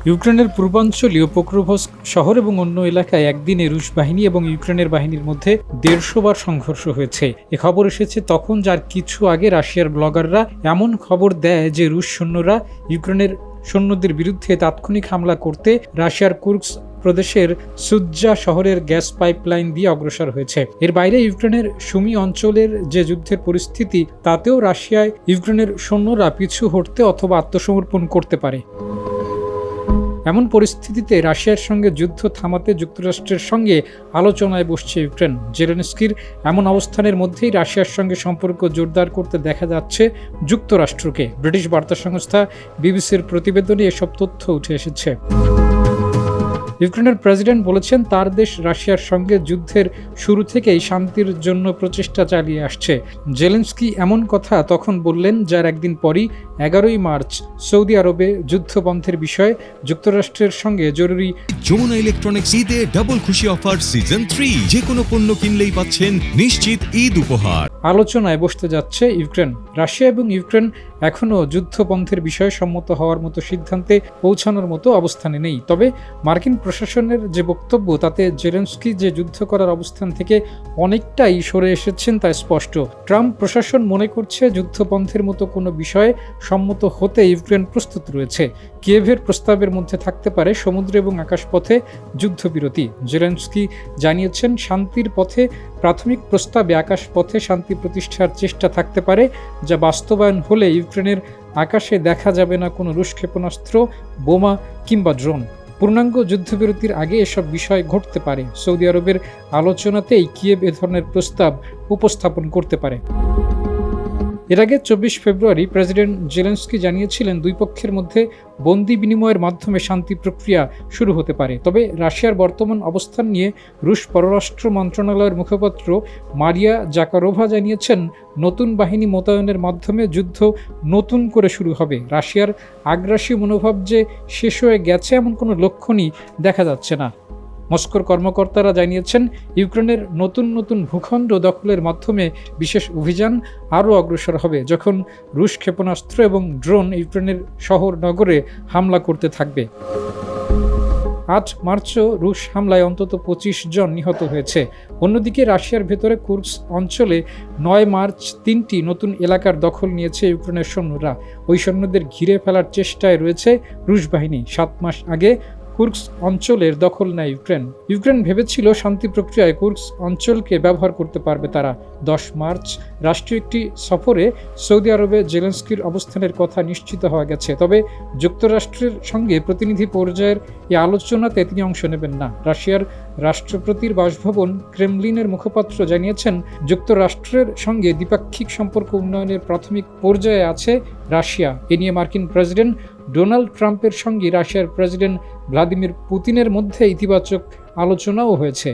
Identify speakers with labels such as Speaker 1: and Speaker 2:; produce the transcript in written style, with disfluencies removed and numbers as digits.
Speaker 1: ইউক্রেনের পূর্বাঞ্চলীয় পোক্রোভস্ক শহর এবং অন্য এলাকায় একদিনে রুশ বাহিনী এবং ইউক্রেনের বাহিনীর মধ্যে 150 বার সংঘর্ষ হয়েছে। এ খবর এসেছে তখন, যার কিছু আগে রাশিয়ার ব্লগাররা এমন খবর দেয় যে রুশ সৈন্যরা ইউক্রেনের সৈন্যদের বিরুদ্ধে তাৎক্ষণিক হামলা করতে রাশিয়ার কুর্স্ক প্রদেশের সুজ্জা শহরের গ্যাস পাইপলাইন দিয়ে অগ্রসর হয়েছে। এর বাইরে ইউক্রেনের সুমি অঞ্চলের যে যুদ্ধের পরিস্থিতি, তাতেও রাশিয়ায় ইউক্রেনের সৈন্যরা পিছু হটতে অথবা আত্মসমর্পণ করতে পারে। এমন পরিস্থিতিতে রাশিয়ার সঙ্গে যুদ্ধ থামাতে যুক্তরাষ্ট্রের সঙ্গে আলোচনায় বসছে ইউক্রেন। জেলেনস্কির এমন অবস্থানের মধ্যেই রাশিয়ার সঙ্গে সম্পর্ক জোরদার করতে দেখা যাচ্ছে যুক্তরাষ্ট্রকে। ব্রিটিশ বার্তা সংস্থা বিবিসির প্রতিবেদনে এসব তথ্য উঠে এসেছে। ইউক্রেনের প্রেসিডেন্ট বলেছেন, তার দেশ রাশিয়ার সঙ্গে যুদ্ধের শুরু থেকেই শান্তির জন্য প্রচেষ্টা চালিয়ে আসছে। জেলেনস্কি এমন কথা তখন বললেন, যার একদিন পরই 11 মার্চ সৌদি আরবে যুদ্ধবন্ধের বিষয়ে যুক্তরাষ্ট্রের সঙ্গে জরুরি
Speaker 2: যমুনা ইলেকট্রনিক্স ঈদে ডাবল খুশি অফার সিজন 3, যে কোনো পণ্য কিনলেই পাচ্ছেন নিশ্চিত ঈদ উপহার।
Speaker 1: আলোচনায় বসতে যাচ্ছে ইউক্রেন। রাশিয়া এবং ইউক্রেন এখনও যুদ্ধবন্ধের বিষয়ে সম্মত হওয়ার মতো সিদ্ধান্তে পৌঁছানোর মতো অবস্থানে নেই। তবে মার্কিন প্রশাসনের যে বক্তব্য, তাতে জেলেনস্কি যে যুদ্ধ করার অবস্থান থেকে অনেকটাই সরে এসেছেন তা স্পষ্ট। ট্রাম্প প্রশাসন মনে করছে যুদ্ধবন্ধের মতো কোনো বিষয়ে সম্মত হতে ইউক্রেন প্রস্তুত রয়েছে। কিয়েভের প্রস্তাবের মধ্যে থাকতে পারে সমুদ্র এবং আকাশপথে যুদ্ধবিরতি। জেলেনস্কি জানিয়েছেন, শান্তির পথে প্রাথমিক প্রস্তাবে আকাশপথে শান্তি প্রতিষ্ঠার চেষ্টা থাকতে পারে, যা বাস্তবায়ন হলে ইউক্রেনের আকাশে দেখা যাবে না কোনো রুশ ক্ষেপণাস্ত্র, বোমা কিংবা ড্রোন। পূর্ণাঙ্গ যুদ্ধবিরতির আগে এসব বিষয় ঘটতে পারে। সৌদি আরবের আলোচনাতেই কিয়েভ এ ধরনের প্রস্তাব উপস্থাপন করতে পারে। এর আগে 24 ফেব্রুয়ারি প্রেসিডেন্ট জেলেনস্কি জানিয়েছিলেন, দুই পক্ষের মধ্যে বন্দি বিনিময়ের মাধ্যমে শান্তি প্রক্রিয়া শুরু হতে পারে। তবে রাশিয়ার বর্তমান অবস্থান নিয়ে রুশ পররাষ্ট্র মন্ত্রণালয়ের মুখপাত্র মারিয়া জাকারোভা জানিয়েছেন, নতুন বাহিনী মোতায়েনের মাধ্যমে যুদ্ধ নতুন করে শুরু হবে। রাশিয়ার আগ্রাসী মনোভাব যে শেষ হয়ে গেছে এমন কোনো লক্ষণই দেখা যাচ্ছে না। মস্কোর কর্মকর্তারা জানিয়েছেন, ইউক্রেনের নতুন নতুন ভূখণ্ড দখলের মাধ্যমে বিশেষ অভিযান আরও অগ্রসর হবে, যখন রুশ ক্ষেপণাস্ত্র এবং ড্রোন ইউক্রেনের শহর নগরে হামলা করতে থাকবে। 8 মার্চও রুশ হামলায় অন্তত 25 জন নিহত হয়েছে। অন্যদিকে রাশিয়ার ভেতরে কুর্স্ক অঞ্চলে 9 মার্চ 3টি নতুন এলাকার দখল নিয়েছে ইউক্রেনের সৈন্যরা। ওই সৈন্যদের ঘিরে ফেলার চেষ্টায় রয়েছে রুশ বাহিনী। 7 মাস আগে কুর্স্ক অঞ্চলের দখল নেয় ইউক্রেন ভেবেছিল শান্তি প্রক্রিয়ায় কুর্স্ক অঞ্চলকে ব্যবহার করতে পারবে তারা। 10 মার্চ রাষ্ট্রীয় একটি সফরে সৌদি আরবে জেলেনস্কির অবস্থানের কথা নিশ্চিত হওয়া গেছে। তবে যুক্তরাষ্ট্রের সঙ্গে প্রতিনিধি পর্যায়ের এই আলোচনাতে তিনি অংশ নেবেন না। রাশিয়ার রাষ্ট্রপতির বাসভবন ক্রেমলিনের মুখপাত্র জানিয়েছেন, যুক্তরাষ্ট্রের সঙ্গে দ্বিপাক্ষিক সম্পর্ক উন্নয়নের প্রাথমিক পর্যায়ে আছে রাশিয়া। এ নিয়ে মার্কিন প্রেসিডেন্ট ডোনাল্ড ট্রাম্পের সঙ্গে রাশিয়ার প্রেসিডেন্ট ভ্লাদিমির পুতিনের মধ্যে ইতিবাচক আলোচনাও হয়েছে।